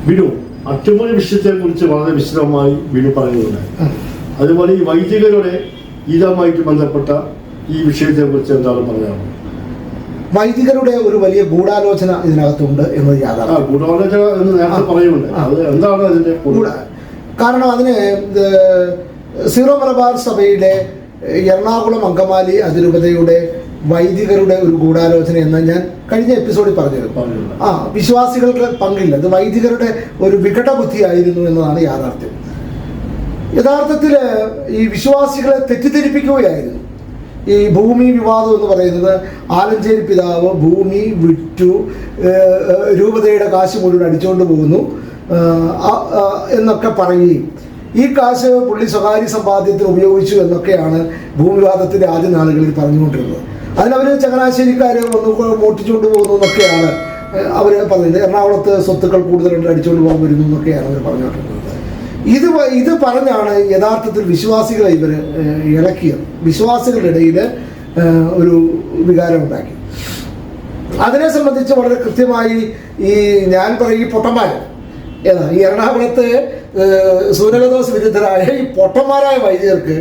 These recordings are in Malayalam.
ബിനു അട്ടിമറി വിഷയത്തെക്കുറിച്ച് വളരെ വിശദമായി ബിനു പറയുന്നുണ്ട്. അതുപോലെ ഈ വൈദികരുടെ ഈദുമായിട്ട് ബന്ധപ്പെട്ട ഈ വിഷയത്തെക്കുറിച്ച് എന്താണ് പറയാറ്? വൈദികരുടെ ഒരു വലിയ ഗൂഢാലോചന ഇതിനകത്തുണ്ട് എന്നത് യാഥാർത്ഥ്യം. ഗൂഢാലോചന എന്ന് നേരത്തെ പറയുന്നുണ്ട്. അത് എന്താണ് അതിന്റെ കാരണം അതിന് സീറോ മലബാർ സഭയിലെ എറണാകുളം അങ്കമാലി അതിരൂപതയുടെ വൈദികരുടെ ഒരു ഗൂഢാലോചന എന്ന് ഞാൻ കഴിഞ്ഞ എപ്പിസോഡിൽ പറഞ്ഞിരുന്നു. വിശ്വാസികൾക്ക് പങ്കില്ല, അത് വൈദികരുടെ ഒരു വികട ബുദ്ധിയായിരുന്നു എന്നതാണ് യാഥാർത്ഥ്യം. യഥാർത്ഥത്തിൽ ഈ വിശ്വാസികളെ തെറ്റിദ്ധരിപ്പിക്കുകയായിരുന്നു. ഈ ഭൂമി വിവാദം എന്ന് പറയുന്നത് ആലഞ്ചേരി പിതാവ് ഭൂമി വിറ്റു, രൂപതയുടെ കാശ് മുഴുവൻ അടിച്ചുകൊണ്ട് പോകുന്നു എന്നൊക്കെ പറയുകയും ഈ കാശ് പുള്ളി സ്വകാര്യ സമ്പാദ്യത്തിന് ഉപയോഗിച്ചു എന്നൊക്കെയാണ് ഭൂമിവാദത്തിൻ്റെ ആദ്യ നാളുകളിൽ പറഞ്ഞുകൊണ്ടിരുന്നത്. അതിനവർ ചങ്ങനാശ്ശേരിക്കാർ ഒന്ന് മോട്ടിച്ചുകൊണ്ട് പോകുന്നു എന്നൊക്കെയാണ് അവർ പറഞ്ഞത്. എറണാകുളത്ത് സ്വത്തുക്കൾ കൂടുതലുണ്ട്, അടിച്ചുകൊണ്ട് പോകാൻ വരുന്നു എന്നൊക്കെയാണ് അവർ പറഞ്ഞുകൊണ്ടിരുന്നത്. ഇത് പറഞ്ഞാണ് യഥാർത്ഥത്തിൽ വിശ്വാസികളെ ഇവർ ഇളക്കിയത്. വിശ്വാസികളുടെ ഇടയിൽ ഒരു വികാരമുണ്ടാക്കി. അതിനെ സംബന്ധിച്ച് വളരെ കൃത്യമായി ഞാൻ പറയും, ഈ പൊട്ടന്മാർ ഈ എറണാകുളത്ത് സൂര്യലദോസ് വിരുദ്ധരായ ഈ പൊട്ടന്മാരായ വൈദികർക്ക്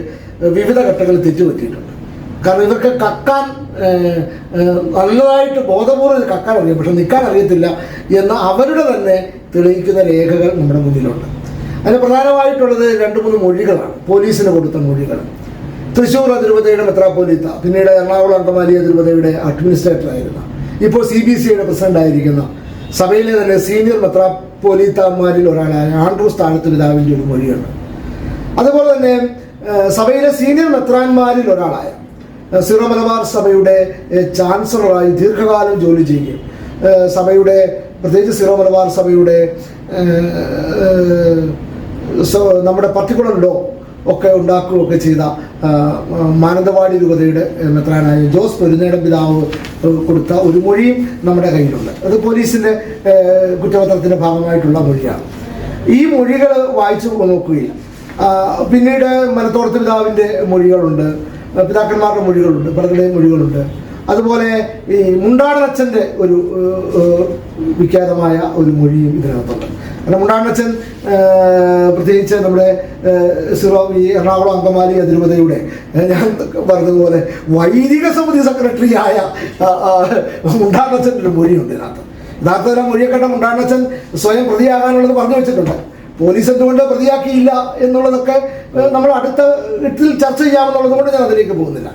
വിവിധ ഘട്ടങ്ങളിൽ തെറ്റുപറ്റിയിട്ടുണ്ട്. കാരണം ഇവർക്ക് കക്കാൻ നല്ലതായിട്ട് ബോധപൂർവ്വം കക്കാൻ അറിയാം, പക്ഷെ നിൽക്കാൻ അറിയത്തില്ല എന്ന് അവരുടെ തന്നെ തെളിയിക്കുന്ന രേഖകൾ നമ്മുടെ മുന്നിലുണ്ട്. അതിന് പ്രധാനമായിട്ടുള്ളത് 2-3 മൊഴികളാണ്, പോലീസിന് കൊടുത്ത മൊഴികൾ. തൃശ്ശൂർ അതിരൂപതയുടെ മെത്രാപ്പോലീത്ത, പിന്നീട് എറണാകുളം അങ്കമാലി അതിരൂപതയുടെ അഡ്മിനിസ്ട്രേറ്റർ ആയിരുന്ന, ഇപ്പോൾ CBCയുടെ പ്രസിഡന്റ് ആയിരിക്കുന്ന, സഭയിലെ തന്നെ സീനിയർ മെത്രാപ്പോലീത്തമാരിൽ ഒരാളായ ആൻഡ്രൂസ് താഴത്ത് പിതാവിൻ്റെ ഒരു മൊഴിയുണ്ട്. അതുപോലെ തന്നെ സഭയിലെ സീനിയർ മെത്രാന്മാരിൽ ഒരാളായ സീറോ മലബാർ സഭയുടെ ചാൻസലറായി ദീർഘകാലം ജോലി ചെയ്യുകയും സഭയുടെ പ്രത്യേകിച്ച് സീറോ മലബാർ സഭയുടെ നമ്മുടെ പർട്ടിക്കുലർ ലോ ഒക്കെ ഉണ്ടാക്കുകയൊക്കെ ചെയ്ത മാനന്തവാടി രൂപതയുടെ മെത്രാനായ ജോസ് പെരുന്നേടം പിതാവ് കൊടുത്ത ഒരു മൊഴിയും നമ്മുടെ കയ്യിലുണ്ട്. അത് പോലീസിൻ്റെ കുറ്റപത്രത്തിൻ്റെ ഭാഗമായിട്ടുള്ള മൊഴിയാണ്. ഈ മൊഴികൾ വായിച്ചു നോക്കുകയും പിന്നീട് മനത്തോടത്ത് പിതാവിൻ്റെ മൊഴികളുണ്ട്, പിതാക്കന്മാരുടെ മൊഴികളുണ്ട്, പലരുടെയും മൊഴികളുണ്ട്. അതുപോലെ ഈ മുണ്ടാടനച്ഛൻ്റെ ഒരു വിഖ്യാതമായ ഒരു മൊഴിയും ഇതിനകത്തുണ്ട്. കാരണം മുണ്ടാടനച്ഛൻ പ്രത്യേകിച്ച് നമ്മുടെ ഈ എറണാകുളം അങ്കമാലി അതിരൂപതയുടെ ഞാൻ പറഞ്ഞതുപോലെ വൈദിക സമിതി സെക്രട്ടറിയായ മുണ്ടാടനച്ഛൻ്റെ ഒരു മൊഴിയുണ്ട് ഇതിനകത്ത്. യഥാർത്ഥത്തിൽ മൊഴിയെ കണ്ട മുണ്ടാടനച്ഛൻ സ്വയം പ്രതിയാകാനുള്ളത് പറഞ്ഞു വെച്ചിട്ടുണ്ട്. പോലീസ് എന്തുകൊണ്ട് പ്രതിയാക്കിയില്ല എന്നുള്ളതൊക്കെ നമ്മൾ അടുത്ത വീട്ടിൽ ചർച്ച ചെയ്യാമെന്നുള്ളത് കൊണ്ട് ഞാൻ അതിലേക്ക് പോകുന്നില്ല.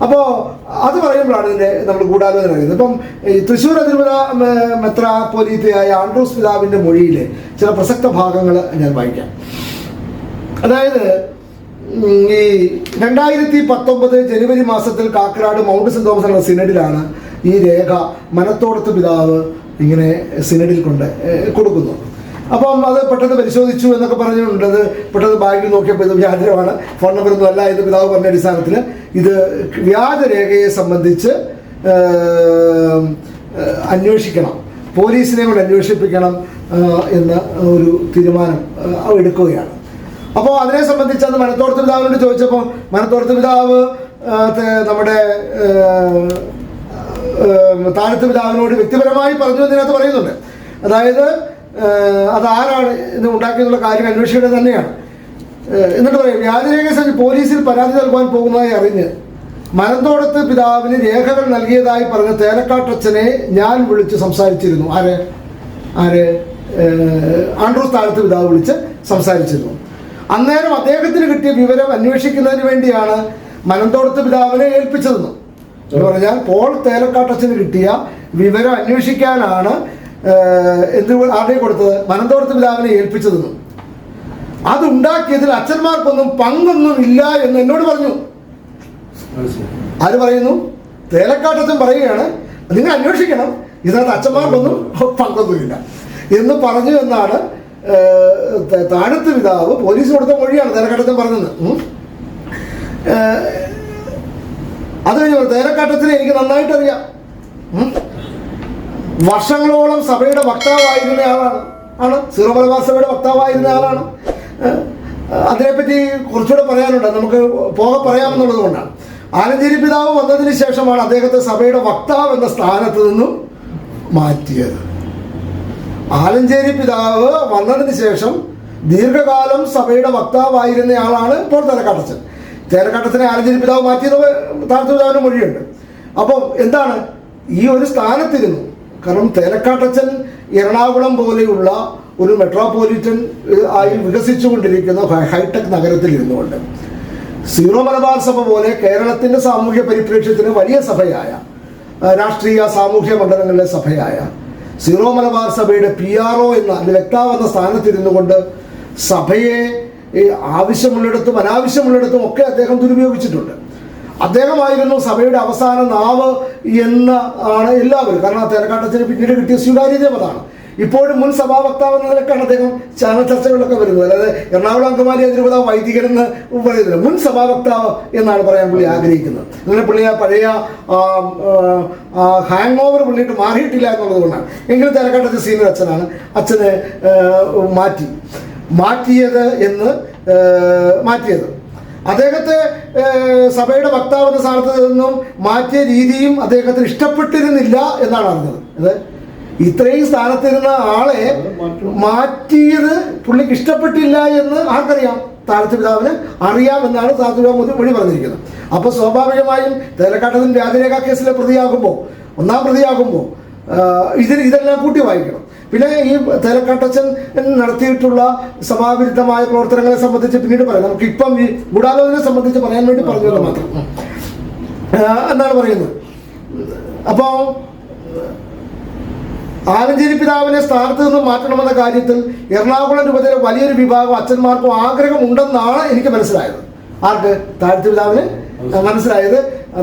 അപ്പോൾ അത് പറയുമ്പോഴാണ് ഇതിൻ്റെ നമ്മൾ ഗൂഢാലോചന അറിയുന്നത്. ഇപ്പം ഈ തൃശ്ശൂർ അതിരൂപത മെത്രാപ്പോലീത്തയായ ആൻഡ്രൂസ് പിതാവിൻ്റെ മൊഴിയിലെ ചില പ്രസക്ത ഭാഗങ്ങൾ ഞാൻ വായിക്കാം. അതായത് ഈ 2019 ജനുവരി മാസത്തിൽ കാക്കനാട് മൗണ്ട് സെന്റ് തോമസ് എന്ന സിനഡിലാണ് ഈ രേഖ മനത്തോടത്ത് പിതാവ് ഇങ്ങനെ സിനഡിൽ കൊണ്ട് കൊടുക്കുന്നു. അപ്പം അത് പെട്ടെന്ന് പരിശോധിച്ചു എന്നൊക്കെ പറഞ്ഞിട്ടുണ്ട്. അത് പെട്ടെന്ന് ബാഗിൽ നോക്കിയപ്പോൾ ഇത് വ്യാജമാണ്, ഫോൺ നമ്പറൊന്നും അല്ല എന്ന് പിതാവ് പറഞ്ഞ അടിസ്ഥാനത്തിൽ ഇത് വ്യാജരേഖയെ സംബന്ധിച്ച് അന്വേഷിക്കണം, പോലീസിനെ കൊണ്ട് അന്വേഷിപ്പിക്കണം എന്ന ഒരു തീരുമാനം എടുക്കുകയാണ്. അപ്പോൾ അതിനെ സംബന്ധിച്ച് അന്ന് മനത്തോടത്ത് പിതാവിനോട് ചോദിച്ചപ്പോൾ മനത്തോടത്ത് പിതാവ് നമ്മുടെ താഴത്ത് പിതാവിനോട് വ്യക്തിപരമായി പറഞ്ഞു എന്നതിനകത്ത് പറയുന്നുണ്ട്. അതായത് അതാരാണ് ഇത് ഉണ്ടാക്കിയെന്നുള്ള കാര്യം അന്വേഷിക്കേണ്ടത് തന്നെയാണ്. എന്നിട്ട് പറയും, വ്യാജരേഖ സംബന്ധിച്ച് പോലീസിൽ പരാതി നൽകുവാൻ പോകുന്നതായി അറിഞ്ഞ് മനത്തോടത്ത് പിതാവിന് രേഖകൾ നൽകിയതായി പറഞ്ഞ തേലക്കാട്ടച്ഛനെ ഞാൻ വിളിച്ച് സംസാരിച്ചിരുന്നു. ആൻഡ്രൂസ് താഴത്ത് പിതാവ് വിളിച്ച് സംസാരിച്ചിരുന്നു. അന്നേരം അദ്ദേഹത്തിന് കിട്ടിയ വിവരം അന്വേഷിക്കുന്നതിന് വേണ്ടിയാണ് മനത്തോടത്ത് പിതാവിനെ ഏൽപ്പിച്ചതെന്ന് എന്ന് പറഞ്ഞാൽ പോൾ തേലക്കാട്ടച്ഛന് കിട്ടിയ വിവരം അന്വേഷിക്കാനാണ് ആരുടെ കൊടുത്തത്, മനത്തോടത്ത് പിതാവിനെ ഏൽപ്പിച്ചതെന്നും അതുണ്ടാക്കിയതിൽ അച്ഛന്മാർക്കൊന്നും പങ്കൊന്നും ഇല്ല എന്ന് എന്നോട് പറഞ്ഞു. ആര് പറയുന്നു? തേലക്കാട്ടച്ഛൻ പറയുകയാണ്, നിങ്ങൾ അന്വേഷിക്കണം, ഇതിനകത്ത് അച്ഛന്മാർക്കൊന്നും പങ്കൊന്നുമില്ല എന്ന് പറഞ്ഞു എന്നാണ് താഴത്ത് പിതാവ് പോലീസ് കൊടുത്ത മൊഴിയാണ് തേലക്കാട്ടച്ഛൻ പറഞ്ഞത്. അത് കഴിഞ്ഞ് തേലക്കാട്ടച്ഛനെ എനിക്ക് നന്നായിട്ട് അറിയാം, വർഷങ്ങളോളം സഭയുടെ വക്താവായിരുന്ന ആളാണ്, സീറോ മലബാർ സഭയുടെ വക്താവായിരുന്ന ആളാണ്. അതിനെപ്പറ്റി കുറച്ചുകൂടെ പറയാനുണ്ട്, നമുക്ക് പറയാമെന്നുള്ളത് കൊണ്ടാണ്. ആലഞ്ചേരി പിതാവ് വന്നതിന് ശേഷമാണ് അദ്ദേഹത്തെ സഭയുടെ വക്താവ് എന്ന സ്ഥാനത്ത് നിന്നും മാറ്റിയത്. ആലഞ്ചേരി പിതാവ് വന്നതിന് ശേഷം ദീർഘകാലം സഭയുടെ വക്താവായിരുന്നയാളാണ് ഇപ്പോൾ തേലക്കാട്ടച്ചൻ. തേലക്കാട്ടച്ചനെ ആലഞ്ചേരി പിതാവ് മാറ്റിയത് താഴത്തെ പിതാവിൻ്റെ മൊഴിയുണ്ട്. അപ്പം എന്താണ് ഈ ഒരു സ്ഥാനത്തിരുന്നു? കാരണം തേലക്കാട്ടച്ചൻ എറണാകുളം പോലെയുള്ള ഒരു മെട്രോപൊളിറ്റൻ ആയി വികസിച്ചുകൊണ്ടിരിക്കുന്ന ഹൈടെക് നഗരത്തിൽ ഇരുന്നുകൊണ്ട് സീറോ മലബാർ സഭ പോലെ കേരളത്തിൻ്റെ സാമൂഹ്യ പരിപ്രേക്ഷ്യത്തിന് വലിയ സഭയായ, രാഷ്ട്രീയ സാമൂഹ്യ മണ്ഡലങ്ങളിലെ സഭയായ സീറോ മലബാർ സഭയുടെ PRO എന്ന വക്താവെന്ന സ്ഥാനത്തിരുന്നു കൊണ്ട് സഭയെ ആവശ്യമുള്ളിടത്തും അനാവശ്യമുള്ളിടത്തും ഒക്കെ അദ്ദേഹം ദുരുപയോഗിച്ചിട്ടുണ്ട്. അദ്ദേഹമായിരുന്നു സഭയുടെ അവസാന നാവ് എന്ന് ആണ് എല്ലാവരും. കാരണം തേലക്കാട്ടത്തിന് പിന്നീട് കിട്ടിയ സ്വീകാര്യതയും അതാണ്. ഇപ്പോഴും മുൻ സഭാ വക്താവ് എന്ന നിലക്കാണ് അദ്ദേഹം ചാനൽ ചർച്ചകളിലൊക്കെ വരുന്നത്. അതായത് എറണാകുളം അങ്കമാലി അതിരൂപതാവ് വൈദികരെന്ന് പറയുന്നില്ല, മുൻ സഭാ വക്താവ് എന്നാണ് പറയാൻ പുള്ളി ആഗ്രഹിക്കുന്നത്. അങ്ങനെ പുള്ളി ആ പഴയ ഹാങ് ഓവർ പുള്ളിയിട്ട് മാറിയിട്ടില്ല എന്നുള്ളത് കൊണ്ടാണ്. എങ്കിലും തേലക്കാട്ടത്തെ സീനിയർ അച്ഛനാണ്. അച്ഛനെ മാറ്റിയത് അദ്ദേഹത്തെ സഭയുടെ വക്താവെന്ന സ്ഥാനത്ത് നിന്നും മാറ്റിയ രീതിയും അദ്ദേഹത്തിന് ഇഷ്ടപ്പെട്ടിരുന്നില്ല എന്നാണ് അറിഞ്ഞത്. അത് ഇത്രയും സ്ഥാനത്തിരുന്ന ആളെ മാറ്റിയത് പുള്ളിക്ക് ഇഷ്ടപ്പെട്ടില്ല എന്ന് ആർക്കറിയാം? താഴത്തെ പിതാവിന് അറിയാമെന്നാണ് താഴത്തെ പിതാവ് മൊഴി പറഞ്ഞിരിക്കുന്നത്. അപ്പോൾ സ്വാഭാവികമായും തേലക്കാട്ടത്തിന് വ്യാജരേഖ കേസിലെ ഒന്നാം പ്രതിയാകുമ്പോൾ ഇതെല്ലാം കൂട്ടി വായിക്കണം. പിന്നെ ഈ തേലക്കാട്ടച്ചൻ നടത്തിയിട്ടുള്ള സഭാവിരുദ്ധമായ പ്രവർത്തനങ്ങളെ സംബന്ധിച്ച് പിന്നീട് പറയാം. നമുക്ക് ഇപ്പം ഈ ഗൂഢാലോചനയെ സംബന്ധിച്ച് പറയാൻ വേണ്ടി പറഞ്ഞത് മാത്രം എന്നാണ് പറയുന്നത്. അപ്പോൾ ആലഞ്ചേരി പിതാവിനെ സ്ഥാനത്ത് നിന്ന് മാറ്റണമെന്ന കാര്യത്തിൽ എറണാകുളം രൂപതയിലെ വലിയൊരു വിഭാഗം അച്ഛന്മാർക്കും ആഗ്രഹമുണ്ടെന്നാണ് എനിക്ക് മനസ്സിലായത്. ആർക്ക്? താഴത്തെ പിതാവിന് മനസ്സിലായത്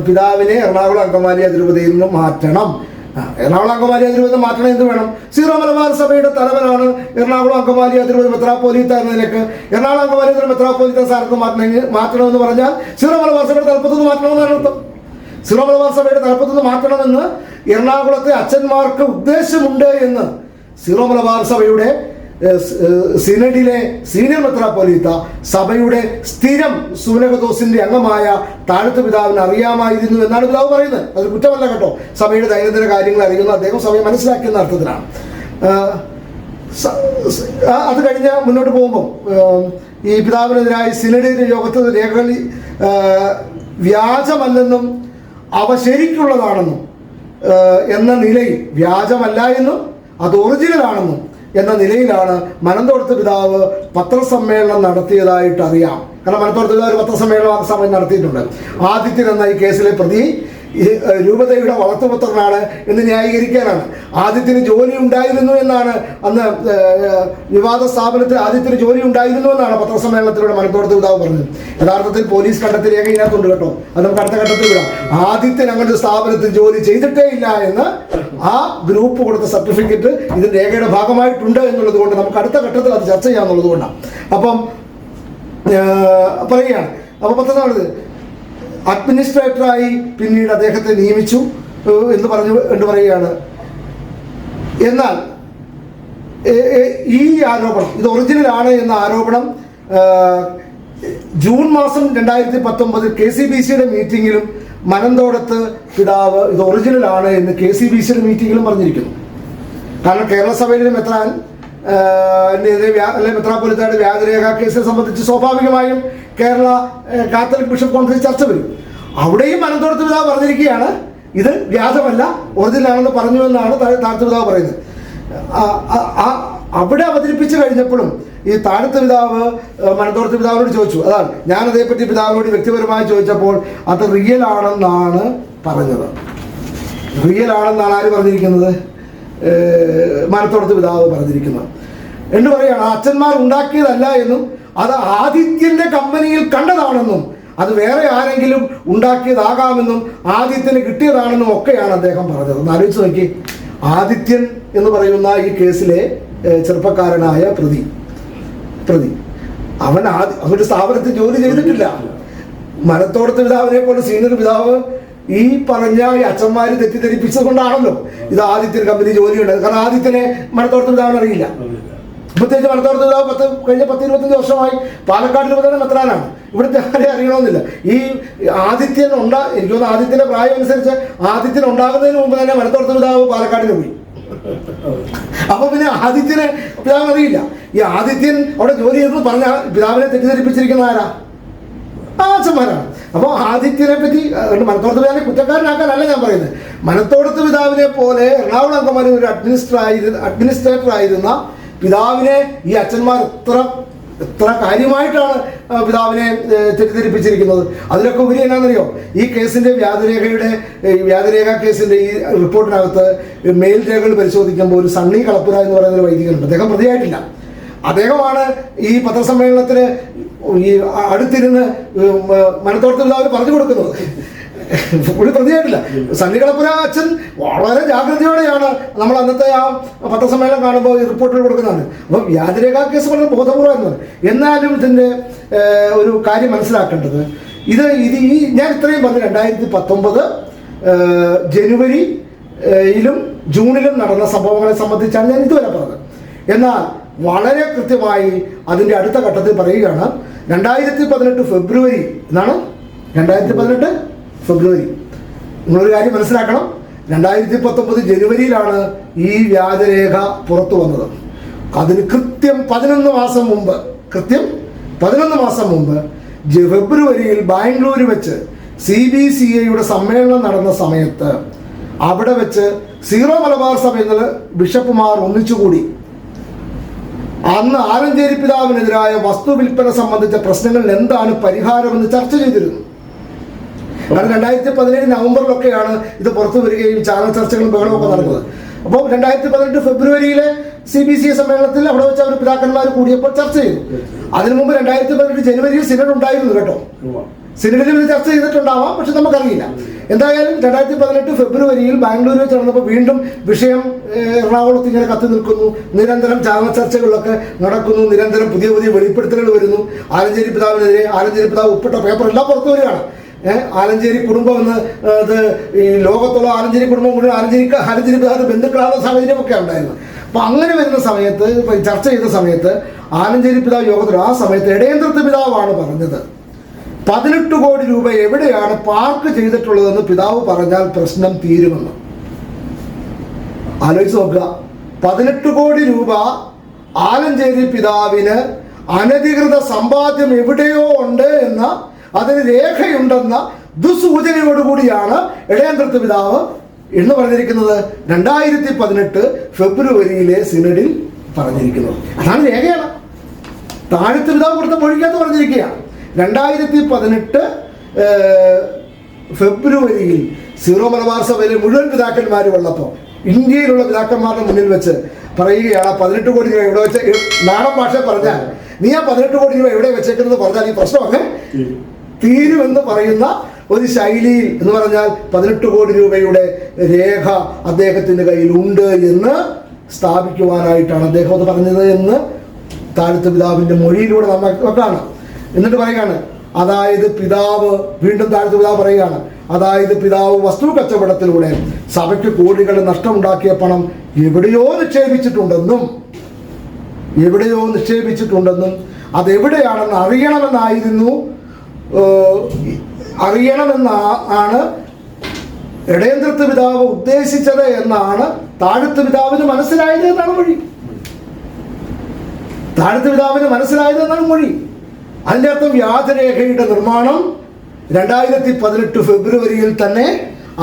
പിതാവിനെ എറണാകുളം അങ്കമാലി അതിരൂപതയിൽ നിന്ന് മാറ്റണം. എറണാകുളം അങ്കമാലി അതിരൂപത മാറ്റണം. എന്ത് വേണം? സീറോ മലബാർ സഭയുടെ തലവനാണ് എറണാകുളം അങ്കമാലി അതിരൂപത മെത്രാപ്പോലീത്ത എന്ന നിലക്ക് എറണാകുളം അങ്കമാലി മെത്രാപ്പോലീത്ത സ്ഥാനത്ത് മാറ്റണമെന്ന് പറഞ്ഞാൽ സീറോ മലബാർ സഭയുടെ തലപ്പത്തുനിന്ന് മാറ്റണമെന്നാണ് അർത്ഥം. സീറോ മലബാർ സഭയുടെ തലപ്പത്തുനിന്ന് മാറ്റണമെന്ന് എറണാകുളത്തെ അച്ഛന്മാർക്ക് ഉദ്ദേശമുണ്ട് എന്ന് സീറോ മലബാർ സഭയുടെ സിനഡിലെ സീനിയർ മെത്രാപ്പൊലീത്ത, സഭയുടെ സ്ഥിരം സൂനകദോസിന്റെ അംഗമായ താഴത്തെ പിതാവിന് അറിയാമായിരുന്നു എന്നാണ് പിതാവ് പറയുന്നത്. അത് കുറ്റമല്ല കേട്ടോ. സഭയുടെ ദൈനംദിന കാര്യങ്ങൾ അറിയുന്ന അദ്ദേഹം സഭയെ മനസ്സിലാക്കിയെന്ന അർത്ഥത്തിലാണ്. അത് കഴിഞ്ഞ് മുന്നോട്ട് പോകുമ്പോൾ ഈ പിതാവിനെതിരായി സിനഡിന്റെ യോഗത്തിൽ രേഖകൾ വ്യാജമല്ലെന്നും അവ ശരിക്കുള്ളതാണെന്നും എന്ന നിലയിൽ, വ്യാജമല്ല എന്നും അത് ഒറിജിനലാണെന്നും എന്ന നിലയിലാണ് മനന്തോടത്ത് പിതാവ് പത്രസമ്മേളനം നടത്തിയതായിട്ട് അറിയാം. കാരണം മനന്തോടത്ത് പിതാവ് ഒരു പത്രസമ്മേളനം ആ സമയം നടത്തിയിട്ടുണ്ട്. ആദിത്യൻ എന്ന ഈ കേസിലെ പ്രതി രൂപതയുടെ വളർത്തുപുത്രനാണ് എന്ന് ന്യായീകരിക്കാനാണ്. ആദിത്യന് ജോലി ഉണ്ടായിരുന്നു എന്നാണ് അന്ന് വിവാദ സ്ഥാപനത്തിൽ ആദിത്യന് ജോലി ഉണ്ടായിരുന്നു എന്നാണ് പത്രസമ്മേളനത്തിലൂടെ മനന്തോടത്ത് പിതാവ് പറഞ്ഞത്. യഥാർത്ഥത്തിൽ പോലീസ് കണ്ടെത്തിയ രേഖ ഇതിനകത്തുണ്ട് കേട്ടോ. അത് നമുക്ക് അടുത്ത ഘട്ടത്തിൽ വിടാം. ആദിത്യൻ അങ്ങനത്തെ സ്ഥാപനത്തിൽ ജോലി ചെയ്തിട്ടേ ഇല്ല എന്ന് ആ ഗ്രൂപ്പ് കൊടുത്ത സർട്ടിഫിക്കറ്റ് ഇതിന്റെ രേഖയുടെ ഭാഗമായിട്ടുണ്ട് എന്നുള്ളത് കൊണ്ട് നമുക്ക് അടുത്ത ഘട്ടത്തിൽ അത് ചർച്ച ചെയ്യാന്നുള്ളത് കൊണ്ടാണ്. അപ്പം പറയുകയാണ്. അപ്പോൾ പത്രനാണിത് അഡ്മിനിസ്ട്രേറ്ററായി പിന്നീട് അദ്ദേഹത്തെ നിയമിച്ചു എന്ന് പറയുകയാണ്. എന്നാൽ ഈ ആരോപണം ഇത് ഒറിജിനലാണ് എന്ന ആരോപണം ജൂൺ മാസം 2019 KCBCയുടെ മീറ്റിങ്ങിലും മനന്തോടത്ത് പിതാവ് ഇത് ഒറിജിനലാണ് എന്ന് KCBCയുടെ മീറ്റിങ്ങിലും പറഞ്ഞിരിക്കുന്നു. കാരണം കേരള സഭയിലെ മെത്രാപ്പൊലീത്തയുടെ വ്യാജരേഖ കേസിനെ സംബന്ധിച്ച് സ്വാഭാവികമായും കേരള കാത്തലിക് ബിഷപ്പ് കോൺഫറൻസ് ചർച്ച വരും. അവിടെയും മനന്തോടത്ത് പിതാവ് പറഞ്ഞിരിക്കുകയാണ് ഇത് വ്യാജമല്ല, ഒറിജിനലാണെന്ന് പറഞ്ഞു എന്നാണ് താഴത്തെ പിതാവ് പറയുന്നത്. അവിടെ അവതരിപ്പിച്ചു കഴിഞ്ഞപ്പോഴും ഈ താഴത്തെ പിതാവ് മനന്തോടത്ത് പിതാവിനോട് ചോദിച്ചു. അതാണ് ഞാൻ അതേപ്പറ്റി പിതാവിനോട് വ്യക്തിപരമായി ചോദിച്ചപ്പോൾ അത് റിയൽ ആണെന്നാണ് പറഞ്ഞത്. റിയൽ ആണെന്നാണ് ആര് പറഞ്ഞിരിക്കുന്നത്? മനത്തോടത്ത് പിതാവ് പറഞ്ഞിരിക്കുന്നത്. എന്ന് പറയുകയാണ് അച്ഛന്മാർ ഉണ്ടാക്കിയതല്ല എന്നും അത് ആദിത്യന്റെ കമ്പനിയിൽ കണ്ടതാണെന്നും അത് വേറെ ആരെങ്കിലും ഉണ്ടാക്കിയതാകാമെന്നും ആദിത്യന് കിട്ടിയതാണെന്നും ഒക്കെയാണ് അദ്ദേഹം പറഞ്ഞത്. ഒന്ന് ആലോചിച്ച് നോക്കി. ആദിത്യൻ എന്ന് പറയുന്ന ഈ കേസിലെ ചെറുപ്പക്കാരനായ പ്രതി അവന്റെ സ്ഥാപനത്തിൽ ജോലി ചെയ്തിട്ടില്ല. മനത്തോടത്ത് പിതാവിനെ പോലെ സീനിയർ പിതാവ് ഈ പറഞ്ഞ ഈ അച്ഛന്മാര് തെറ്റിദ്ധരിപ്പിച്ചത് കൊണ്ടാണല്ലോ ഇത് ആദിത്യന് കമ്പനി ജോലിയുണ്ട്. കാരണം ആദിത്യനെ മനത്തോടത്ത് പിതാവിന് അറിയില്ല. പ്രത്യേകിച്ച് മനത്തോടത്ത് പിതാവ് കഴിഞ്ഞ 10-25 വർഷമായി പാലക്കാട് രൂപതയുടെ മെത്രാനാണ്. ഇവിടുത്തെ ആരെയും അറിയണമെന്നില്ല. ഈ ആദിത്യൻ എനിക്ക് തോന്നുന്നു ആദിത്യന്റെ പ്രായം അനുസരിച്ച് ആദിത്യൻ ഉണ്ടാകുന്നതിന് മുമ്പ് തന്നെ മനത്തോടത്ത് പിതാവ് പാലക്കാടിന് പോയി. അപ്പൊ പിന്നെ ആദിത്യനെ പിതാവിന് അറിയില്ല. ഈ ആദിത്യൻ അവിടെ ജോലി ചെയ്തെന്ന് പറഞ്ഞാൽ പിതാവിനെ തെറ്റിദ്ധരിപ്പിച്ചിരിക്കുന്ന ആരാ? ആ അച്ഛന്മാരാണ്. അപ്പോൾ ആദിത്യനെ പറ്റി മനത്തോടത്ത് പിതാവിനെ കുറ്റക്കാരനാക്കാനല്ല ഞാൻ പറയുന്നത്. മനത്തോടത്ത് പിതാവിനെ പോലെ എറണാകുളം അങ്കമാലി ഒരു അഡ്മിനിസ്ട്രേറ്റർ ആയിരുന്ന പിതാവിനെ ഈ അച്ഛന്മാർ എത്ര കാര്യമായിട്ടാണ് പിതാവിനെ തെറ്റിദ്ധരിപ്പിച്ചിരിക്കുന്നത്. അതിലൊക്കെ ഉപരി എന്നാണെന്നറിയോ, ഈ കേസിന്റെ വ്യാജരേഖ കേസിന്റെ ഈ റിപ്പോർട്ടിനകത്ത് മെയിൽ രേഖകൾ പരിശോധിക്കുമ്പോൾ ഒരു സണ്ണി കളപ്പുര എന്ന് പറയുന്ന ഒരു വൈദികനുണ്ട്. അദ്ദേഹം പ്രതിയായിട്ടില്ല. അദ്ദേഹമാണ് ഈ പത്രസമ്മേളനത്തിന് ഈ അടുത്തിരുന്ന് മനത്തോടത്ത് പിതാവിന് പറഞ്ഞു കൊടുക്കുന്നത്. പുള്ളി പ്രതിയായിട്ടില്ല. സണ്ണികളപ്പുര അച്ഛൻ വളരെ ജാഗ്രതയോടെയാണ് നമ്മൾ അന്നത്തെ ആ പത്രസമ്മേളനം കാണുമ്പോൾ ഈ റിപ്പോർട്ടുകൾ കൊടുക്കുന്നതാണ്. അപ്പം വ്യാജരേഖാ കേസ് വളരെ ബോധപൂർവ്വം. എന്നാലും ഇതിൻ്റെ ഒരു കാര്യം മനസ്സിലാക്കേണ്ടത് ഇത് ഞാൻ ഇത്രയും പറഞ്ഞു 2019 ജനുവരിയിലും ജൂണിലും നടന്ന സംഭവങ്ങളെ സംബന്ധിച്ചാണ് ഞാൻ ഇതുവരെ പറഞ്ഞത്. എന്നാൽ വളരെ കൃത്യമായി അതിൻ്റെ അടുത്ത ഘട്ടത്തിൽ പറയുകയാണ് 2018 ഫെബ്രുവരി എന്നാണ്. 2018 ഫെബ്രുവരി. നിങ്ങളൊരു കാര്യം മനസ്സിലാക്കണം, 2019 ജനുവരിയിലാണ് ഈ വ്യാജരേഖ പുറത്തു വന്നത്. അതിന് കൃത്യം 11 മാസം മുമ്പ് ഫെബ്രുവരിയിൽ ബാംഗ്ലൂർ വെച്ച് CBCIയുടെ സമ്മേളനം നടന്ന സമയത്ത് അവിടെ വെച്ച് സീറോ മലബാർ സഭയിൽ ബിഷപ്പുമാർ ഒന്നിച്ചുകൂടി അന്ന് ആലഞ്ചേരി പിതാവിനെതിരായ വസ്തു വിൽപ്പന സംബന്ധിച്ച പ്രശ്നങ്ങളിൽ എന്താണ് പരിഹാരമെന്ന് ചർച്ച ചെയ്തിരുന്നു. കാരണം 2017 നവംബറിലൊക്കെയാണ് ഇത് പുറത്തു വരികയും ചാനൽ ചർച്ചകളും ബഹളമൊക്കെ നടന്നത്. അപ്പോൾ 2018 ഫെബ്രുവരിയിലെ CBCI സമ്മേളനത്തിൽ അവിടെ വെച്ച് അവർ പിതാക്കന്മാർ കൂടിയപ്പോൾ ചർച്ച ചെയ്തു. അതിനു മുമ്പ് 2018 ജനുവരിയിൽ സിനഡ് ഉണ്ടായിരുന്നു കേട്ടോ. സിനഡിൽ ഇത് ചർച്ച ചെയ്തിട്ടുണ്ടാവാം, പക്ഷെ നമുക്കറിയില്ല. എന്തായാലും 2018 ഫെബ്രുവരിയിൽ ബാംഗ്ലൂരിൽ വെച്ച് നടന്നപ്പോൾ വീണ്ടും വിഷയം എറണാകുളത്ത് ഇങ്ങനെ കത്തി നിൽക്കുന്നു. നിരന്തരം ചാനൽ ചർച്ചകളിലൊക്കെ നടക്കുന്നു. നിരന്തരം പുതിയ വെളിപ്പെടുത്തലുകൾ വരുന്നു. ആലഞ്ചേരി പിതാവിനെതിരെ ആലഞ്ചേരി പിതാവ് ഒപ്പിട്ട പേപ്പർ എല്ലാം പുറത്തു വരികയാണ്. ആലഞ്ചേരി കുടുംബം എന്ന് അത് ഈ ലോകത്തുള്ള ആലഞ്ചേരി കുടുംബം മുഴുവൻ ആലഞ്ചേരി പിതാവിന്റെ ബന്ധുക്കളാകുന്ന സാഹചര്യമൊക്കെ ഉണ്ടായിരുന്നു. അപ്പം അങ്ങനെ വരുന്ന സമയത്ത് ചർച്ച ചെയ്ത സമയത്ത് ആലഞ്ചേരി പിതാവ് യോഗത്തിൽ ആ സമയത്ത് ഇടയന്ത്രത്ത് പിതാവാണ് പറഞ്ഞത് 18 കോടി രൂപ എവിടെയാണ് പാർക്ക് ചെയ്തിട്ടുള്ളതെന്ന് പിതാവ് പറഞ്ഞാൽ പ്രശ്നം തീരുമെന്ന്. ആലോചിച്ച് നോക്കുക, 18 കോടി രൂപ ആലഞ്ചേരി പിതാവിന് അനധികൃത സമ്പാദ്യം എവിടെയോ ഉണ്ട് എന്ന അതിന് രേഖയുണ്ടെന്ന ദുസൂചനയോടുകൂടിയാണ് ഇടയന്ത്രത്ത് പിതാവ് എന്ന് പറഞ്ഞിരിക്കുന്നത് 2018 ഫെബ്രുവരിയിലെ സിനഡിൽ പറഞ്ഞിരിക്കുന്നത്. അതാണ് രേഖയാണ്. താഴത്ത് പിതാവ് കൊടുത്ത മൊഴിക്കകത്ത് പറഞ്ഞിരിക്കുകയാണ്. 2018 ഫെബ്രുവരിയിൽ സീറോ മലബാർ സഭയിലെ മുഴുവൻ പിതാക്കന്മാരും ഉള്ളപ്പോൾ ഇന്ത്യയിലുള്ള പിതാക്കന്മാരുടെ മുന്നിൽ വെച്ച് പറയുകയാണ് 18 കോടി രൂപ എവിടെ വെച്ച്, നാടൻ ഭാഷ പറഞ്ഞാൽ നീ ആ 18 കോടി രൂപ എവിടെ വെച്ചേക്കുന്നത് പറഞ്ഞാൽ ഈ പ്രശ്നമൊക്കെ തീരുമെന്ന് പറയുന്ന ഒരു ശൈലിയിൽ എന്ന് പറഞ്ഞാൽ 18 കോടി രൂപയുടെ രേഖ അദ്ദേഹത്തിൻ്റെ കയ്യിൽ ഉണ്ട് എന്ന് സ്ഥാപിക്കുവാനായിട്ടാണ് അദ്ദേഹം അത് പറഞ്ഞത് എന്ന് താഴത്ത് പിതാവിൻ്റെ മൊഴിയിലൂടെ നമ്മൾ കാണാം. എന്നിട്ട് പറയുകയാണ്, അതായത് പിതാവ് വീണ്ടും താഴത്ത് പിതാവ് പറയുകയാണ്, അതായത് പിതാവ് വസ്തു കച്ചവടത്തിലൂടെ സഭയ്ക്ക് കോടികൾ നഷ്ടമുണ്ടാക്കിയ പണം എവിടെയോ നിക്ഷേപിച്ചിട്ടുണ്ടെന്നും അതെവിടെയാണെന്ന് അറിയണമെന്നാണ് ഇടയന്ത്രത്ത് പിതാവ് ഉദ്ദേശിച്ചത് എന്നാണ് താഴത്ത് പിതാവിന് മനസ്സിലായത് എന്നാണ് മൊഴി. അതിൻ്റെ അർത്ഥം വ്യാജരേഖയുടെ നിർമ്മാണം 2018 ഫെബ്രുവരിയിൽ തന്നെ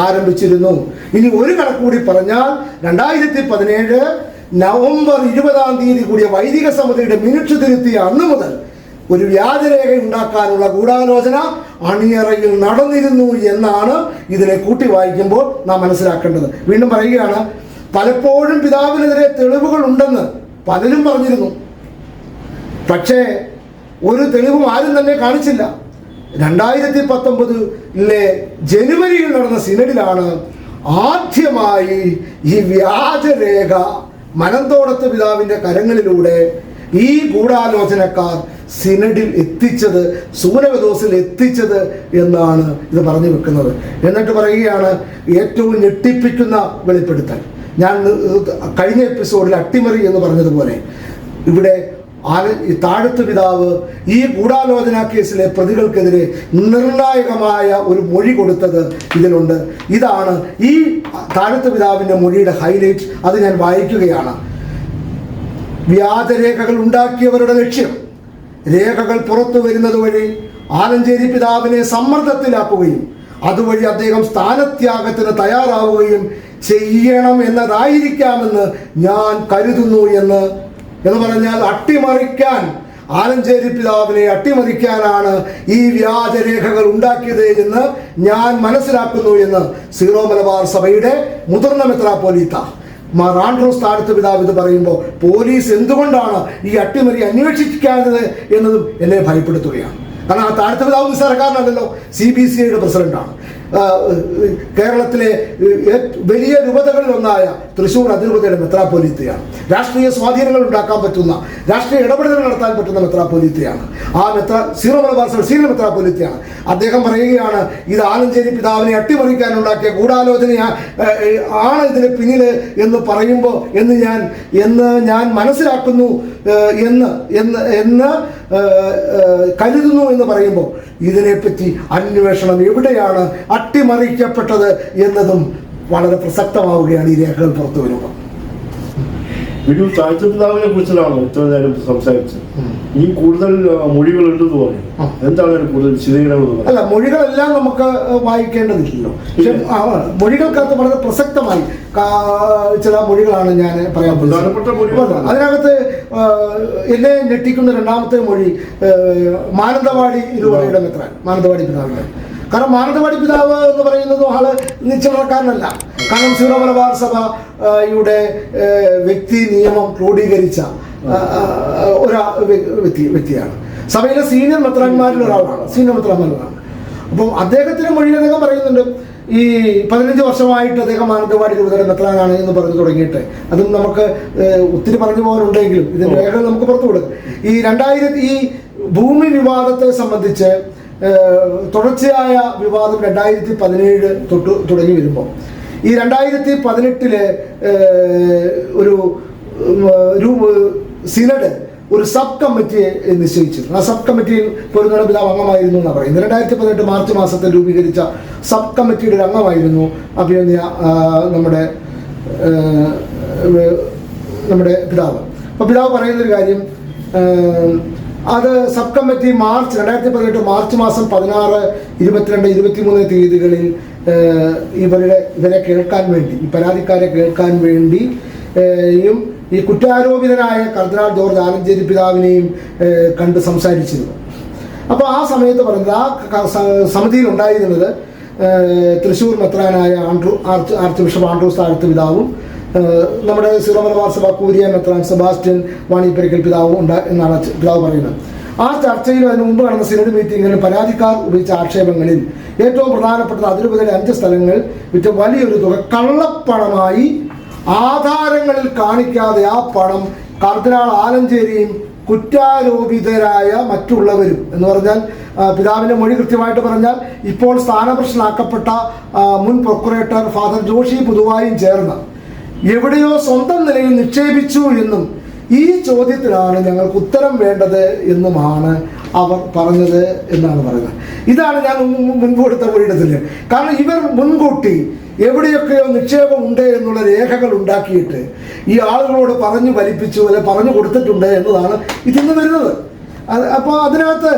ആരംഭിച്ചിരുന്നു. ഇനി ഒരു കണക്കുകൂടി പറഞ്ഞാൽ 2017 നവംബർ 20 കൂടിയ വൈദിക സമിതിയുടെ മിനിറ്റ് തിരുത്തിയ അന്ന് മുതൽ ഒരു വ്യാജരേഖ ഉണ്ടാക്കാനുള്ള ഗൂഢാലോചന അണിയറയിൽ നടന്നിരുന്നു എന്നാണ് ഇതിനെ കൂട്ടി വായിക്കുമ്പോൾ നാം മനസ്സിലാക്കേണ്ടത്. വീണ്ടും പറയുകയാണ്, പലപ്പോഴും പിതാവിനെതിരെ തെളിവുകൾ ഉണ്ടെന്ന് പലരും പറഞ്ഞിരുന്നു. പക്ഷേ ഒരു തെളിവും ആരും തന്നെ കാണിച്ചില്ല. 2019 ജനുവരിയിൽ നടന്ന സിനഡിലാണ് ആദ്യമായി ഈ വ്യാജരേഖ മനന്തോടത്ത് പിതാവിൻ്റെ കരങ്ങളിലൂടെ ഈ ഗൂഢാലോചനക്കാർ സിനഡിൽ എത്തിച്ചത്, സൂനകദോസിൽ എത്തിച്ചത് എന്നാണ് ഇത് പറഞ്ഞു വെക്കുന്നത്. എന്നിട്ട് പറയുകയാണ്, ഏറ്റവും ഞെട്ടിപ്പിക്കുന്ന വെളിപ്പെടുത്തൽ. ഞാൻ കഴിഞ്ഞ എപ്പിസോഡിൽ അട്ടിമറി എന്ന് പറഞ്ഞതുപോലെ ഇവിടെ ഈ താഴത്ത് പിതാവ് ഈ ഗൂഢാലോചന കേസിലെ പ്രതികൾക്കെതിരെ നിർണായകമായ ഒരു മൊഴി കൊടുത്തത് ഇതിലുണ്ട്. ഇതാണ് ഈ താഴത്ത് പിതാവിൻ്റെ മൊഴിയുടെ ഹൈലൈറ്റ്. അത് ഞാൻ വായിക്കുകയാണ്. വ്യാജരേഖകൾ ഉണ്ടാക്കിയവരുടെ ലക്ഷ്യം രേഖകൾ പുറത്തു വരുന്നത് വഴി ആലഞ്ചേരി പിതാവിനെ സമ്മർദ്ദത്തിലാക്കുകയും അതുവഴി അദ്ദേഹം സ്ഥാനത്യാഗത്തിന് തയ്യാറാവുകയും ചെയ്യണം എന്നതായിരിക്കാമെന്ന് ഞാൻ കരുതുന്നു എന്ന് പറഞ്ഞാൽ അട്ടിമറിക്കാൻ, ആലഞ്ചേരി പിതാവിനെ അട്ടിമറിക്കാനാണ് ഈ വ്യാജരേഖകൾ ഉണ്ടാക്കിയത് എന്ന് ഞാൻ മനസ്സിലാക്കുന്നു എന്ന് സീറോ മലബാർ സഭയുടെ മുതിർന്ന മെത്രാപ്പോലീത്ത ആൻഡ്രൂസ് താഴത്ത് പിതാവ് ഇത് പറയുമ്പോൾ പോലീസ് എന്തുകൊണ്ടാണ് ഈ അട്ടിമറി അന്വേഷിക്കാത്തത് എന്നതും എന്നെ ഭയപ്പെടുത്തുകയാണ്. കാരണം ആ താഴത്ത് പിതാവ് നിസ്സാരക്കാരനല്ലല്ലോ, CBCIയുടെ പ്രസിഡന്റാണ്. കേരളത്തിലെ വലിയ രൂപതകളിലൊന്നായ തൃശ്ശൂർ അതിരൂപതയുടെ മെത്രാപ്പോലീത്തയാണ്. രാഷ്ട്രീയ സ്വാധീനങ്ങൾ ഉണ്ടാക്കാൻ പറ്റുന്ന, രാഷ്ട്രീയ ഇടപെടലുകൾ നടത്താൻ പറ്റുന്ന മെത്രാപ്പോലീത്തയാണ്. സീറോ മലബാർ സഭ സീനിയർ മെത്രാപ്പോലീത്തയാണ്. അദ്ദേഹം പറയുകയാണ്, ഇത് ആലഞ്ചേരി പിതാവിനെ അട്ടിമറിക്കാനുണ്ടാക്കിയ ഗൂഢാലോചനയാണ് ഇതിന് പിന്നിൽ എന്ന് പറയുമ്പോൾ എന്ന് ഞാൻ മനസ്സിലാക്കുന്നു എന്ന് കരുതുന്നു എന്ന് പറയുമ്പോൾ ഇതിനെപ്പറ്റി അന്വേഷണം എവിടെയാണ് അട്ടിമറിക്കപ്പെട്ടത് എന്നതും വളരെ പ്രസക്തമാവുകയാണ് ഈ രേഖകൾ പുറത്തു വരുമ്പോൾ. ഒരു താഴ്ചപിതാവിനെ കുറിച്ചാണോ ഇത്ര നേരം സംസാരിച്ചത്? ഈ കൂടുതൽ മൊഴികളുണ്ടെന്ന് പറയും. എന്താണ് കൂടുതൽ വിശദീകരണം? അല്ല, മൊഴികളെല്ലാം നമുക്ക് വായിക്കേണ്ടതില്ലല്ലോ. പക്ഷെ മൊഴികൾക്കകത്ത് വളരെ പ്രസക്തമായി ചില മൊഴികളാണ് ഞാൻ പറയാൻ പോകുന്നത്. അതിനകത്ത് എന്നെ ഞെട്ടിക്കുന്ന രണ്ടാമത്തെ മൊഴി മാനന്തവാടി രൂപതയുടെ മെത്രാൻ, മാനന്തവാടി പിതാവിന്റെ. കാരണം മാനന്തവാടി പിതാവ് എന്ന് പറയുന്നത് ആള് നിശ്ചലക്കാരനല്ല. കാരണം സീറോ മലബാർ സഭയുടെ വ്യക്തി നിയമം ക്രോഡീകരിച്ച വ്യക്തിയാണ്. സഭയിലെ സീനിയർ മെത്രാന്മാരിൽ ഒരാളാണ്. അപ്പം അദ്ദേഹത്തിന് മൊഴി അദ്ദേഹം പറയുന്നുണ്ട്, ഈ 15 വർഷമായിട്ട് അദ്ദേഹം മാനന്തവാടി രൂപതയുടെ മെത്രാനാണ് എന്ന് പറഞ്ഞു തുടങ്ങിയിട്ട്. അതും നമുക്ക് ഒത്തിരി പറഞ്ഞു പോകാനുണ്ടെങ്കിലും ഇതിന്റെ രേഖകൾ നമുക്ക് പുറത്തു കൊടുക്കും. ഈ ഭൂമി വിവാദത്തെ സംബന്ധിച്ച് തുടർച്ചയായ വിവാദം 2017 തൊട്ട് തുടങ്ങി വരുമ്പോൾ ഈ 2018 ഒരു സിനഡ് ഒരു സബ് കമ്മിറ്റിയെ നിശ്ചയിച്ചിരുന്നു. ആ സബ് കമ്മിറ്റിയിൽ പൊരുന്നട പിതാവ് അംഗമായിരുന്നു എന്നാണ് പറയുന്നത്. 2018 മാർച്ച് മാസത്തിൽ രൂപീകരിച്ച സബ് കമ്മിറ്റിയുടെ ഒരു അംഗമായിരുന്നു അഭിനന്ദ നമ്മുടെ പിതാവ്. അപ്പോൾ പിതാവ് പറയുന്നൊരു കാര്യം, അത് സബ് കമ്മിറ്റി 2018 മാർച്ച് മാസം 16, 22, 23 തീയതികളിൽ ഇവരെ കേൾക്കാൻ വേണ്ടി, ഈ പരാതിക്കാരെ കേൾക്കാൻ വേണ്ടി ഈ കുറ്റാരോപിതനായ കർദിനാൾ ജോർജ് ആലഞ്ചേരി പിതാവിനെയും കണ്ട് സംസാരിച്ചിരുന്നു. അപ്പോൾ ആ സമയത്ത് പറഞ്ഞത്, ആ സമിതിയിൽ ഉണ്ടായിരുന്നത് തൃശ്ശൂർ മെത്രാനായ ആർച്ച് ബിഷപ്പ് ആൻഡ്രൂസ് താഴത്ത് പിതാവും നമ്മുടെ സീറോ മലബാർ സഭ കൂരിയ മെത്രാൻ സെബാസ്റ്റ്യൻ വാണിപ്പരിക്കൽ പിതാവും എന്നാണ് പിതാവ് പറയുന്നത്. ആ ചർച്ചയിൽ അതിന് മുമ്പ് നടന്ന സിനഡ് മീറ്റിംഗിൽ പരാതിക്കാർ ഉപയോഗിച്ച ആക്ഷേപങ്ങളിൽ ഏറ്റവും പ്രധാനപ്പെട്ടത് അതിരൂപതയിലെ 5 സ്ഥലങ്ങൾ വിറ്റ് വലിയൊരു തുക കള്ളപ്പണമായി ആധാരങ്ങളിൽ കാണിക്കാതെ ആ പണം കർദിനാൾ ആലഞ്ചേരിയും കുറ്റാരോപിതരായ മറ്റുള്ളവരും എന്ന് പറഞ്ഞാൽ പിതാവിൻ്റെ മൊഴി കൃത്യമായിട്ട് പറഞ്ഞാൽ ഇപ്പോൾ സ്ഥാനഭ്രഷ്ടനാക്കപ്പെട്ട മുൻ പ്രൊക്കുറേറ്റർ ഫാദർ ജോഷി പുതുവായും ചേർന്ന് എവിടെയോ സ്വന്തം നിലയിൽ നിക്ഷേപിച്ചു എന്നും ഈ ചോദ്യത്തിലാണ് ഞങ്ങൾക്ക് ഉത്തരം വേണ്ടത് എന്നുമാണ് അവർ പറഞ്ഞത് എന്നാണ് പറയുന്നത്. ഇതാണ് ഞാൻ മുൻപ് കൊടുത്ത മൊഴിയിടത്തിൽ. കാരണം ഇവർ മുൻകൂട്ടി എവിടെയൊക്കെയോ നിക്ഷേപം ഉണ്ട് എന്നുള്ള രേഖകൾ ഉണ്ടാക്കിയിട്ട് ഈ ആളുകളോട് പറഞ്ഞു വലിപ്പിച്ചു അല്ലെ പറഞ്ഞു കൊടുത്തിട്ടുണ്ട് എന്നതാണ് ഇതിന്ന് വരുന്നത്. അപ്പോൾ അതിനകത്ത്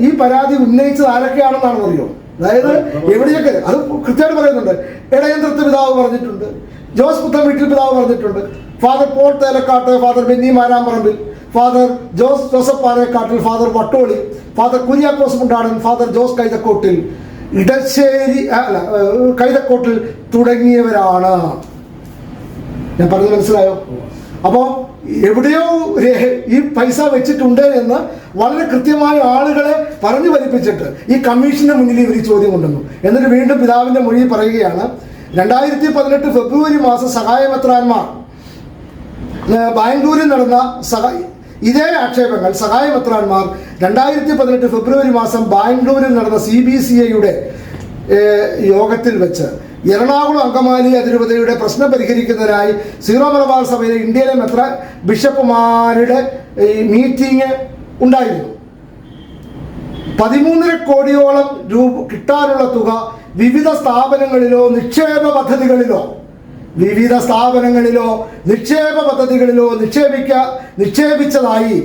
ഈ പരാതി ഉന്നയിച്ചത് ആരൊക്കെയാണെന്നാണെന്ന് അറിയോ? അതായത് എവിടെയൊക്കെ അത് കൃത്യമായിട്ട് പറയുന്നുണ്ട്. ഇടയന്ത്രത്ത് പിതാവ് പറഞ്ഞിട്ടുണ്ട്, ജോസ് പുത്തൻ വീട്ടിൽ പിതാവ് പറഞ്ഞിട്ടുണ്ട്, father Paul Thelakkat, father Benny Maramparambil, father Joseph Parekkattil, father Vattoli, father Kuriakose Mundadan, father Jose Kaithakottil, Kaithakottil തുടങ്ങിയവരാണ്. ഞാൻ പറഞ്ഞത് മനസ്സിലായോ? അപ്പോൾ എവിടെയോ ഈ പൈസ വെച്ചിട്ടുണ്ട് എന്ന് വളരെ കൃത്യമായ ആളുകളെ പറഞ്ഞു വലിപ്പിച്ചിട്ട് ഈ കമ്മീഷന്റെ മുന്നിൽ ഇവർ ചോദ്യം കൊണ്ടുവന്നു. എന്നിട്ട് വീണ്ടും പിതാവിന്റെ മൊഴി പറയുകയാണ്, 2018 ഫെബ്രുവരി മാസം സഹായമെത്രാന്മാർ ബാംഗ്ലൂരിൽ നടന്ന ഇതേ ആക്ഷേപങ്ങൾ സഹായമെത്രാന്മാർ 2018 ഫെബ്രുവരി മാസം ബാംഗ്ലൂരിൽ നടന്ന CBCIയുടെ യോഗത്തിൽ വെച്ച് എറണാകുളം അങ്കമാലി അതിരൂപതയുടെ പ്രശ്നം പരിഹരിക്കുന്നതിനായി സീറോ മലബാർ സഭയിലെ ഇന്ത്യയിലെ ബിഷപ്പുമാരുടെ ഈ മീറ്റിംഗ് ഉണ്ടായിരുന്നു. 13.5 കോടിയോളം രൂപ കിട്ടാനുള്ള തുക വിവിധ സ്ഥാപനങ്ങളിലോ നിക്ഷേപ പദ്ധതികളിലോ നിക്ഷേപിച്ചതായി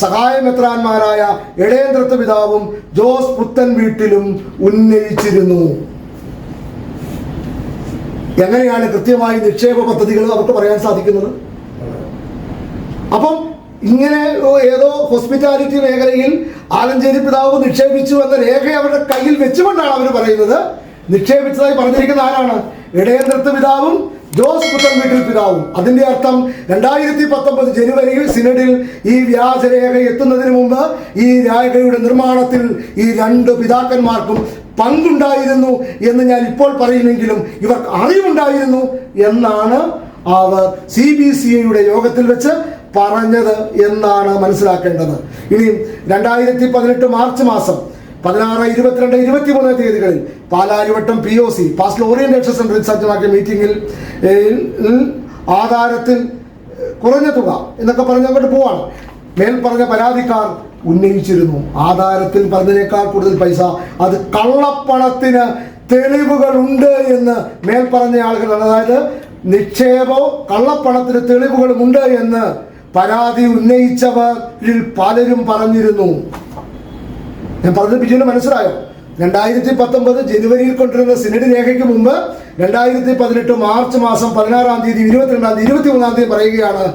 സഹായമെത്രാന്മാരായ എടേന്ദ്രത്ത് പിതാവും ജോസ് പുത്തൻ വീട്ടിലും ഉന്നയിച്ചിരുന്നു. എങ്ങനെയാണ് കൃത്യമായി നിക്ഷേപ പദ്ധതികൾ അവർക്ക് പറയാൻ സാധിക്കുന്നത്? അപ്പം ഇങ്ങനെ ഏതോ ഹോസ്പിറ്റാലിറ്റി മേഖലയിൽ ആലഞ്ചേരി പിതാവ് നിക്ഷേപിച്ചു എന്ന രേഖ അവരുടെ കയ്യിൽ വെച്ചുകൊണ്ടാണ് അവർ പറയുന്നത്. നിക്ഷേപിച്ചതായി പറഞ്ഞിരിക്കുന്ന ആരാണ്? എടേന്ദ്രത്ത് പിതാവും ജോസ് പുത്തൻ വീട്ടിൽ പിതാവും. അതിന്റെ അർത്ഥം 2019 ജനുവരിയിൽ സിനഡിൽ ഈ വ്യാജരേഖ എത്തുന്നതിന് മുമ്പ് ഈ രേഖയുടെ നിർമ്മാണത്തിൽ ഈ 2 പിതാക്കന്മാർക്കും പങ്കുണ്ടായിരുന്നു എന്ന് ഞാൻ ഇപ്പോൾ പറയുമെങ്കിലും ഇവർക്ക് അറിവുണ്ടായിരുന്നു എന്നാണ് അവർ CBCIയുടെ യോഗത്തിൽ വെച്ച് പറഞ്ഞത് എന്നാണ് മനസ്സിലാക്കേണ്ടത്. ഇനി 2018 മാർച്ച് മാസം 16, 22, 23 തീയതികളിൽ പാലാരിവട്ടം POC പാസ്റ്റൽ ഓറിയന്റേഷൻ സെന്ററിൽ സജ്ജമാക്കിയ മീറ്റിംഗിൽ ആധാരത്തിൽ കുറഞ്ഞ തുക എന്നൊക്കെ പറഞ്ഞ് അങ്ങോട്ട് പോവാണ്. മേൽ പറഞ്ഞ പരാതിക്കാർ ഉന്നയിച്ചിരുന്നു, ആധാരത്തിൽ പറഞ്ഞതിനേക്കാൾ കൂടുതൽ പൈസ അത് കള്ളപ്പണത്തിന് തെളിവുകളുണ്ട് എന്ന് മേൽ പറഞ്ഞ ആളുകൾ, അതായത് നിക്ഷേപവും കള്ളപ്പണത്തിന് തെളിവുകളുമുണ്ട് എന്ന് പരാതി ഉന്നയിച്ചവരിൽ പലരും പറഞ്ഞിരുന്നു. ഞാൻ പറഞ്ഞത് ബിജുവിന് മനസ്സിലായോ? 2019 ജനുവരിയിൽ കൊണ്ടുവരുന്ന സിനഡ് രേഖയ്ക്ക് മുമ്പ് 2018 മാർച്ച് മാസം 16-ാം തീയതി, 22-ാം തീയതി, 23-ാം തീയതി പറയുകയാണ്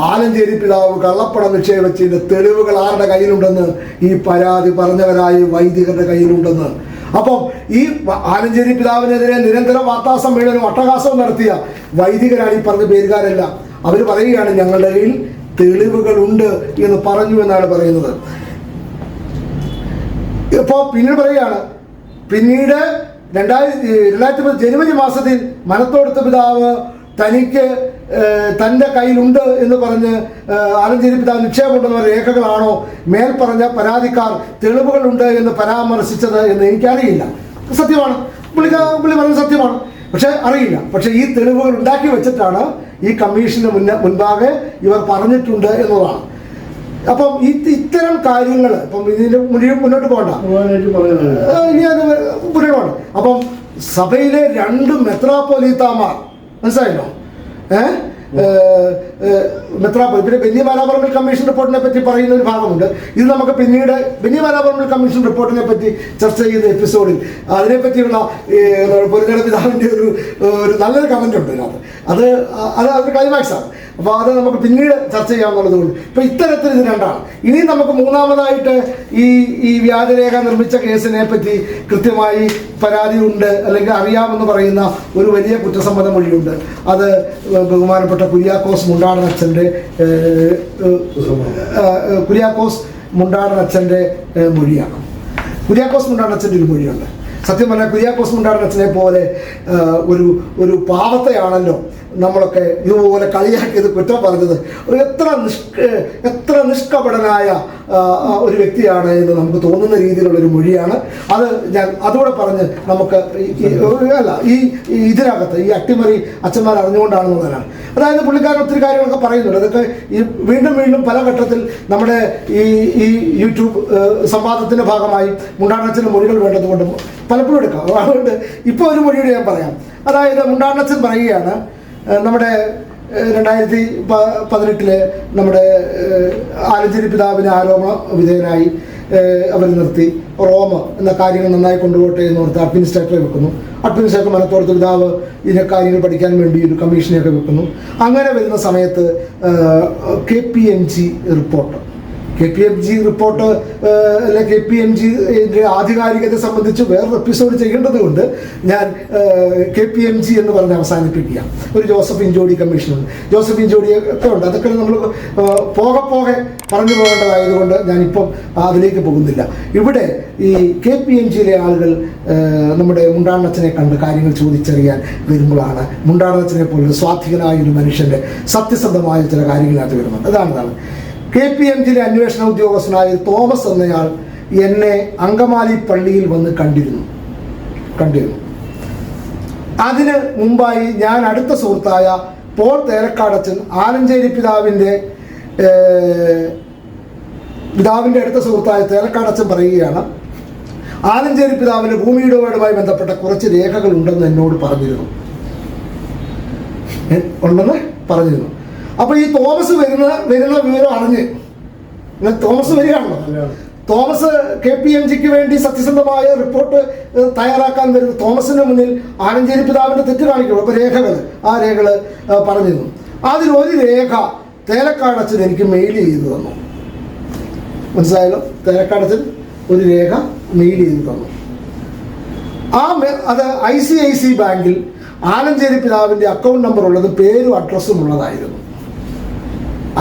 ആലഞ്ചേരി പിതാവ് കള്ളപ്പണം നിക്ഷേപിച്ചതിന്റെ തെളിവുകൾ ആരുടെ കയ്യിലുണ്ടെന്ന്? ഈ പരാതി പറഞ്ഞവരായ വൈദികരുടെ കയ്യിലുണ്ടെന്ന്. അപ്പം ഈ ആലഞ്ചേരി പിതാവിനെതിരെ നിരന്തരം വാർത്താ സമ്മേളനവും അട്ടഹാസവും നടത്തിയ വൈദികരാണ് ഈ പറഞ്ഞ പേരുകാരല്ല. അവർ പറയുകയാണ് ഞങ്ങളുടെ കയ്യിൽ തെളിവുകളുണ്ട് എന്ന് പറഞ്ഞു എന്നാണ് പറയുന്നത്. ഇപ്പോൾ പിന്നീട് പറയുകയാണ്, പിന്നീട് 2010 ജനുവരി മാസത്തിൽ മനത്തോടുത്ത പിതാവ് തനിക്ക് തൻ്റെ കയ്യിലുണ്ട് എന്ന് പറഞ്ഞ് ആലഞ്ചേരി പിതാവ് നിക്ഷേപമുണ്ടെന്ന രേഖകളാണോ മേൽ പറഞ്ഞ പരാതിക്കാർ തെളിവുകളുണ്ട് എന്ന് പരാമർശിച്ചത് എന്ന് എനിക്കറിയില്ല. സത്യമാണ്, പുള്ളി പറഞ്ഞത് സത്യമാണ്, പക്ഷെ അറിയില്ല. പക്ഷെ ഈ തെളിവുകൾ ഉണ്ടാക്കി വെച്ചിട്ടാണ് ഈ കമ്മീഷന് മുൻപാകെ ഇവർ പറഞ്ഞിട്ടുണ്ട് എന്നുള്ളതാണ്. അപ്പം ഇത്തരം കാര്യങ്ങൾ ഇപ്പം ഇതിന് മുന്നോട്ട് പോകണ്ട, ഇനി അത് മുന്നോട്ട് പോകണ്ട. അപ്പം സഭയിലെ 2 മെത്രാപ്പൊലീത്താമാർ, മനസ്സിലായല്ലോ, പിന്നെ ബെന്നി ബാലാപറമ്പിൽ കമ്മീഷൻ റിപ്പോർട്ടിനെ പറ്റി പറയുന്ന ഒരു ഭാഗമുണ്ട്. ഇത് നമുക്ക് പിന്നീട് ബെന്നി ബാലാപറമ്പിൽ കമ്മീഷൻ റിപ്പോർട്ടിനെ പറ്റി ചർച്ച ചെയ്യുന്ന എപ്പിസോഡിൽ അതിനെപ്പറ്റിയുള്ള പൊരുന്നട പിതാവിൻ്റെ ഒരു നല്ലൊരു കമൻ്റ് ഉണ്ട് ഇതിനകത്ത്. അത് ക്ലൈമാക്സാണ്. അപ്പോൾ അത് നമുക്ക് പിന്നീട് ചർച്ച ചെയ്യാവുന്നുള്ളത് കൊണ്ട് ഇപ്പം ഇത്തരത്തിൽ ഇത് 2ആണ്. ഇനി നമുക്ക് മൂന്നാമതായിട്ട് ഈ വ്യാജരേഖ നിർമ്മിച്ച കേസിനെ പറ്റി കൃത്യമായി പരാതി ഉണ്ട് അല്ലെങ്കിൽ അറിയാമെന്ന് പറയുന്ന ഒരു വലിയ കുറ്റസമ്മത മൊഴിയുണ്ട്. അത് ബഹുമാനപ്പെട്ട കുര്യാക്കോസ് മുണ്ടാടനച്ഛൻ്റെ മൊഴിയാണ്. കുര്യാക്കോസ് മുണ്ടാടനച്ഛൻ്റെ ഒരു മൊഴിയുണ്ട്. സത്യം പറഞ്ഞാൽ കുര്യാക്കോസ് മുണ്ടാടനച്ഛനെ പോലെ ഒരു പാവത്തെയാണല്ലോ നമ്മളൊക്കെ ഇതുപോലെ കളിയാക്കിയത്, കുറ്റം പറഞ്ഞത്. എത്ര നിഷ്കപടനായ ഒരു വ്യക്തിയാണ് എന്ന് നമുക്ക് തോന്നുന്ന രീതിയിലുള്ളൊരു മൊഴിയാണ് അത്. ഞാൻ അതുകൂടെ പറഞ്ഞ് നമുക്ക് ഇതിനകത്ത് ഈ അട്ടിമറി അച്ഛന്മാർ അറിഞ്ഞുകൊണ്ടാണെന്നുള്ളതാണ്. അതായത് പുള്ളിക്കാരൻ ഒത്തിരി കാര്യങ്ങളൊക്കെ പറയുന്നുണ്ട്. അതൊക്കെ ഈ വീണ്ടും പല ഘട്ടത്തിൽ നമ്മുടെ ഈ യൂട്യൂബ് സംവാദത്തിൻ്റെ ഭാഗമായി മുണ്ടാടനച്ഛൻ്റെ മൊഴികൾ വേണ്ടതുകൊണ്ട് പലപ്പോഴും എടുക്കാം. അതുകൊണ്ട് ഇപ്പോൾ ഒരു മൊഴിയുടെ ഞാൻ പറയാം. അതായത് മുണ്ടാടനച്ഛൻ പറയുകയാണ്, നമ്മുടെ 2018 നമ്മുടെ ആലഞ്ചേരി പിതാവിനെ ആരോപണ വിധേയനായി അവർ നിർത്തി. റോം എന്ന കാര്യങ്ങൾ നന്നായി കൊണ്ടുപോട്ടെ എന്ന് ഓർത്ത് അഡ്മിനിസ്ട്രേറ്ററെ വെക്കുന്നു. അഡ്മിനിസ്ട്രേറ്റർ മനത്തോടത്ത് പിതാവ് ഇതിനെ കാര്യങ്ങൾ പഠിക്കാൻ വേണ്ടി ഒരു കമ്മീഷനെയൊക്കെ വെക്കുന്നു. അങ്ങനെ വരുന്ന സമയത്ത് KPMG റിപ്പോർട്ട് അല്ലെ KPMGയുടെ ആധികാരികത സംബന്ധിച്ച് വേറൊരു എപ്പിസോഡ് ചെയ്യേണ്ടത് കൊണ്ട് ഞാൻ KPMG എന്ന് പറഞ്ഞ് അവസാനിപ്പിക്കുക. ഒരു ജോസഫ് ഇഞ്ചോടി കമ്മീഷനുണ്ട്, ജോസഫ് ഇഞ്ചോടി ഒക്കെ ഉണ്ട്. അതൊക്കെ നമ്മൾ പോകെ പറഞ്ഞു പോകേണ്ടതായതുകൊണ്ട് ഞാനിപ്പം അതിലേക്ക് പോകുന്നില്ല. ഇവിടെ ഈ KPMGയിലെ ആളുകൾ നമ്മുടെ മുണ്ടാടനച്ഛനെ കണ്ട് കാര്യങ്ങൾ ചോദിച്ചറിയാൻ വരുമ്പോഴാണ് മുണ്ടാടനച്ഛനെ പോലുള്ള സ്വാധീനനായ ഒരു മനുഷ്യൻ്റെ സത്യസന്ധമായ ചില കാര്യങ്ങളായിട്ട് വരുന്നത്. അതാണ് KPMGയിലെ അന്വേഷണ ഉദ്യോഗസ്ഥനായ തോമസ് എന്നയാൾ എന്നെ അങ്കമാലി പള്ളിയിൽ വന്ന് കണ്ടിരുന്നു. അതിന് മുമ്പായി ഞാൻ അടുത്ത സുഹൃത്തായ പോൾ തേലക്കാടച്ചൻ ആലഞ്ചേരി പിതാവിൻ്റെ പിതാവിൻ്റെ അടുത്ത സുഹൃത്തായ തേലക്കാടച്ചൻ പറയുകയാണ്, ആലഞ്ചേരി പിതാവിന് ഭൂമിയിടപാടുമായി ബന്ധപ്പെട്ട കുറച്ച് രേഖകൾ ഉണ്ടെന്ന് എന്നോട് പറഞ്ഞിരുന്നു. അപ്പോൾ ഈ തോമസ് വരുന്ന വിവരം അറിഞ്ഞ് തോമസ് വരികയാണല്ലോ. തോമസ് KPMGക്ക് വേണ്ടി സത്യസന്ധമായ റിപ്പോർട്ട് തയ്യാറാക്കാൻ വരുന്ന തോമസിന്റെ മുന്നിൽ ആലഞ്ചേരി പിതാവിന്റെ തെറ്റ് കാണിക്കണം. അപ്പോൾ ആ രേഖകൾ പറഞ്ഞിരുന്നു. അതിലൊരു രേഖ തേലക്കാടച്ചൻ എനിക്ക് മെയിൽ ചെയ്തു തന്നു. മനസ്സിലായല്ലോ? തേലക്കാടച്ചൻ ഒരു രേഖ മെയിൽ ചെയ്തു തന്നു. അത് ICIC ബാങ്കിൽ ആലഞ്ചേരി പിതാവിൻ്റെ അക്കൗണ്ട് നമ്പർ ഉള്ളത്, പേരും അഡ്രസ്സും ഉള്ളതായിരുന്നു.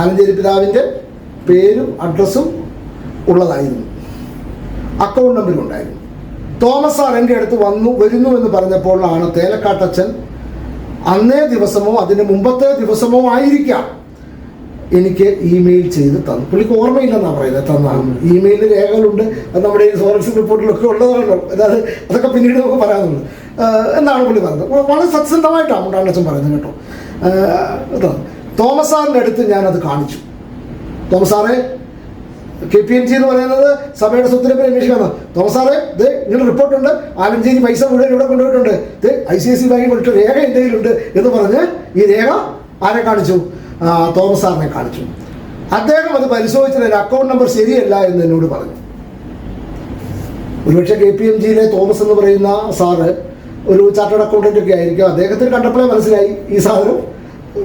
ആലഞ്ചേരി പിതാവിൻ്റെ പേരും അഡ്രസ്സും ഉള്ളതായിരുന്നു, അക്കൗണ്ട് നമ്പറും ഉണ്ടായിരുന്നു. തോമസ് സാർ എൻ്റെ അടുത്ത് വരുന്നു എന്ന് പറഞ്ഞപ്പോഴാണ് തേലക്കാട്ടച്ചൻ അന്നേ ദിവസമോ അതിന് മുമ്പത്തെ ദിവസമോ ആയിരിക്കാം എനിക്ക് ഇമെയിൽ ചെയ്ത് തന്നു. പുള്ളിക്ക് ഓർമ്മയില്ലെന്നാണ് പറയുന്നത്. തന്നാണ് ഇമെയിലിൽ രേഖകളുണ്ട്, അത് നമ്മുടെ ഈ ഫോറൻസിക് റിപ്പോർട്ടിലൊക്കെ ഉള്ളതാണല്ലോ. അതായത് അതൊക്കെ പിന്നീട് നമുക്ക് പറയാനുള്ളൂ എന്നാണ് പുള്ളി പറഞ്ഞത്. വളരെ സത്യസന്ധമായിട്ടാണ് മുണ്ടാണ്ടച്ചൻ പറയുന്നത് കേട്ടോ. തോമസ് സാറിൻ്റെ അടുത്ത് ഞാനത് കാണിച്ചു. തോമസ് സാറേ, KPMG എന്ന് പറയുന്നത് സഭയുടെ സ്വത്തിനെ പറ്റി അന്വേഷിക്കണം. തോമസ് സാറേ, ഇത് ഇങ്ങനെ റിപ്പോർട്ടുണ്ട്, ആലഞ്ചേരി പൈസ മുഴുവൻ ഇവിടെ കൊണ്ടുപോയിട്ടുണ്ട്, ഇത് ICIC ബാങ്കിൽ കൊണ്ടിട്ട് രേഖ എന്തെങ്കിലുണ്ട് എന്ന് പറഞ്ഞ് ഈ രേഖ ആരെ കാണിച്ചു? തോമസ് സാറിനെ കാണിച്ചു. അദ്ദേഹം അത് പരിശോധിച്ചിട്ട് അക്കൗണ്ട് നമ്പർ ശരിയല്ല എന്ന് എന്നോട് പറഞ്ഞു. ഒരുപക്ഷെ KPMGയിലെ തോമസ് എന്ന് പറയുന്ന സാറ് ഒരു ചാർട്ടേഡ് അക്കൗണ്ടന്റ് ഒക്കെ ആയിരിക്കും. അദ്ദേഹത്തിന് കണ്ടപ്പോഴേ മനസ്സിലായി ഈ സാധനം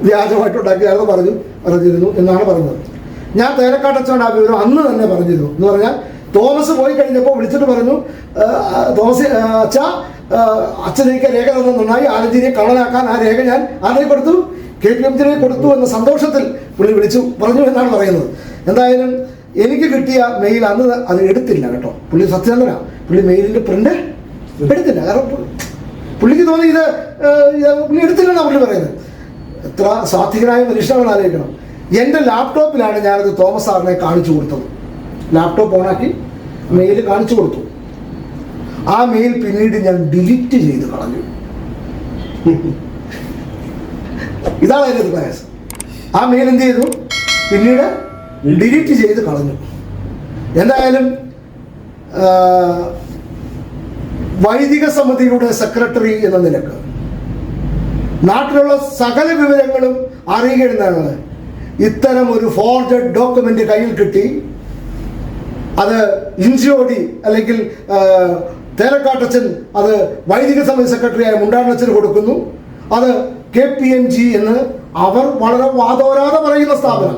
വ്യാജമായിട്ടുണ്ടാക്കിയാണെന്ന് പറഞ്ഞിരുന്നു എന്നാണ് പറഞ്ഞത്. ഞാൻ തേലക്കാട്ടച്ചോണ്ട് ആ വിവരം അന്ന് തന്നെ പറഞ്ഞിരുന്നു. എന്ന് പറഞ്ഞാൽ തോമസ് പോയി കഴിഞ്ഞപ്പോൾ വിളിച്ചിട്ട് പറഞ്ഞു, തോമസ് അച്ഛനേക്ക് രേഖ തന്നെ നന്നായി, ആലഞ്ചേരിയെ കള്ളനാക്കാൻ ആ രേഖ ഞാൻ ആരെ കൊടുത്തു? KPMGയെ കൊടുത്തു എന്ന സന്തോഷത്തിൽ പുള്ളി പറഞ്ഞു എന്നാണ് പറയുന്നത്. എന്തായാലും എനിക്ക് കിട്ടിയ മെയിൽ അന്ന് അത് എടുത്തില്ല കേട്ടോ. പുള്ളി സത്യസന്ധനാണ്. പുള്ളി മെയിലിൻ്റെ പ്രിന്റ് എടുത്തില്ല. കാരണം പുള്ളിക്ക് തോന്നി ഇത് പുള്ളി എടുത്തില്ലെന്നാണ് പുള്ളി പറയുന്നത്. എത്ര സാത്വികനായ മനുഷ്യനാണ് ആലോചിക്കണം. എൻ്റെ ലാപ്ടോപ്പിലാണ് ഞാനത് തോമസ് സാറിനെ കാണിച്ചു കൊടുത്തത്. ലാപ്ടോപ്പ് ഓണാക്കി മെയിൽ കാണിച്ചു കൊടുത്തു. ആ മെയിൽ പിന്നീട് ഞാൻ ഡിലീറ്റ് ചെയ്ത് കളഞ്ഞു. ഇതാണ് അതിൻ്റെ പ്രയാസം. ആ മെയിൽ എന്ത് ചെയ്തു? പിന്നീട് ഡിലീറ്റ് ചെയ്ത് കളഞ്ഞു. എന്തായാലും വൈദിക സമിതിയുടെ സെക്രട്ടറി എന്ന നിലക്ക് നാട്ടിലുള്ള സകല വിവരങ്ങളും അറിയുകയെന്നാണ് ഇത്തരം ഒരു ഫോർജഡ് ഡോക്യുമെന്റ് കയ്യിൽ കിട്ടി. അത് ഇഞ്ചോടി അല്ലെങ്കിൽ തേലക്കാട്ടച്ചൻ അത് വൈദിക സമിതി സെക്രട്ടറിയായ മുണ്ടാണ്ടച്ചന് കൊടുക്കുന്നു. അത് KPMG എന്ന് അവർ വളരെ വാദോരാതെ പറയുന്ന സ്ഥാപനം.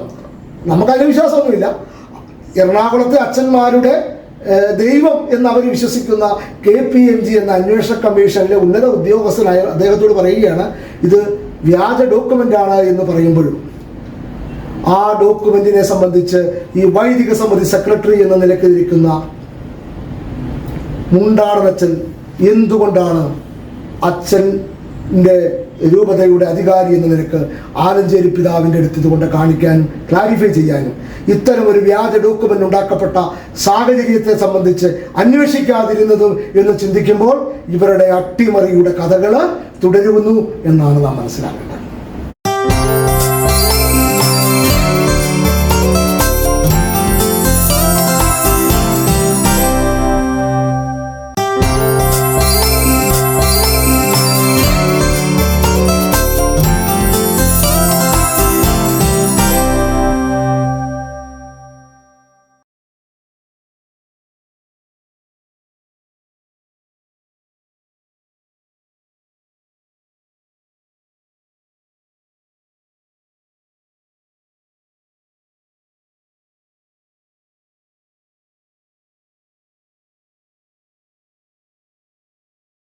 നമുക്കതിന് വിശ്വാസമൊന്നുമില്ല. എറണാകുളത്തെ അച്ഛന്മാരുടെ ദൈവം എന്ന് അവർ വിശ്വസിക്കുന്ന KPMG എന്ന അന്വേഷണ കമ്മീഷനിലെ ഉന്നത ഉദ്യോഗസ്ഥനായ അദ്ദേഹത്തോട് പറയുകയാണ് ഇത് വ്യാജ ഡോക്യുമെന്റ് ആണ് എന്ന് പറയുമ്പോഴും ആ ഡോക്യുമെന്റിനെ സംബന്ധിച്ച് ഈ വൈദിക സമിതി സെക്രട്ടറി എന്ന നിലയ്ക്കിരിക്കുന്ന മുണ്ടാടനച്ചൻ എന്തുകൊണ്ടാണ് അച്ഛൻ്റെ രൂപതയുടെ അധികാരി എന്ന നിലക്ക് ആലഞ്ചേരി പിതാവിൻ്റെ അടുത്ത് ഇതുകൊണ്ട് കാണിക്കാനും ക്ലാരിഫൈ ചെയ്യാനും ഇത്തരം ഒരു വ്യാജ ഡോക്യുമെന്റ് ഉണ്ടാക്കപ്പെട്ട സാഹചര്യത്തെ സംബന്ധിച്ച് അന്വേഷിക്കാതിരുന്നതും എന്ന് ചിന്തിക്കുമ്പോൾ ഇവരുടെ അട്ടിമറിയുടെ കഥകൾ തുടരുന്നു എന്നാണ് നാം മനസ്സിലാക്കേണ്ടത്.